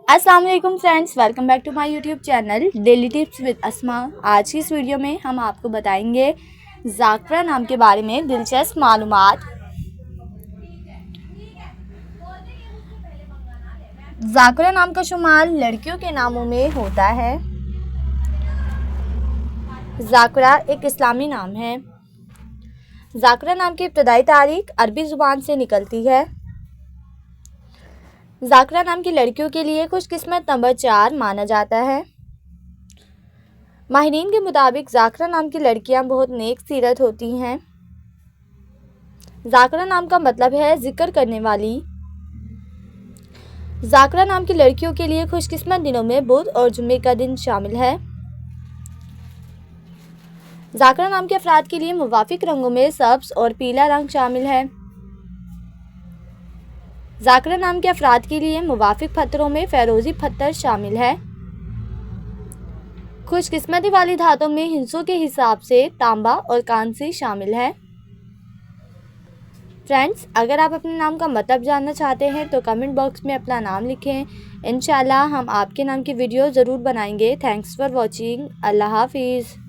अस्सलाम वालेकुम friends, welcome back to my YouTube channel daily tips with Asma. आज की इस वीडियो में हम आपको बताएंगे ज़ाकरा नाम के बारे में दिलचस्प मालूमात। ज़ाकरा नाम का शुमार लड़कियों के नामों में होता है। ज़ाकरा एक इस्लामी नाम है। ज़ाकरा नाम की इब्तदाई तारीख अरबी ज़ुबान से निकलती है। ज़ाकरा नाम की लड़कियों के लिए खुशकिस्मत नंबर 4 माना जाता है। माहिरीन के मुताबिक ज़ाकरा नाम की लड़कियां बहुत नेक सीरत होती हैं। ज़ाकरा नाम का मतलब है जिक्र करने वाली। ज़ाकरा नाम की लड़कियों के लिए खुशकिस्मत दिनों में बुध और जुम्मे का दिन शामिल है। ज़ाकरा नाम के अफराद के लिए मुवाफिक रंगों में सब्ज़ और पीला रंग शामिल है। ज़ाकरा नाम के अफराद के लिए मुवाफिक पत्थरों में फ़िरोज़ी पत्थर शामिल है। खुशकिस्मती वाली धातों में हिस्सों के हिसाब से तांबा और कांसी शामिल है। फ्रेंड्स, अगर आप अपने नाम का मतलब जानना चाहते हैं तो कमेंट बॉक्स में अपना नाम लिखें। इंशाल्लाह हम आपके नाम की वीडियो ज़रूर बनाएंगे। Thanks for watching. अल्लाह हाफिज़।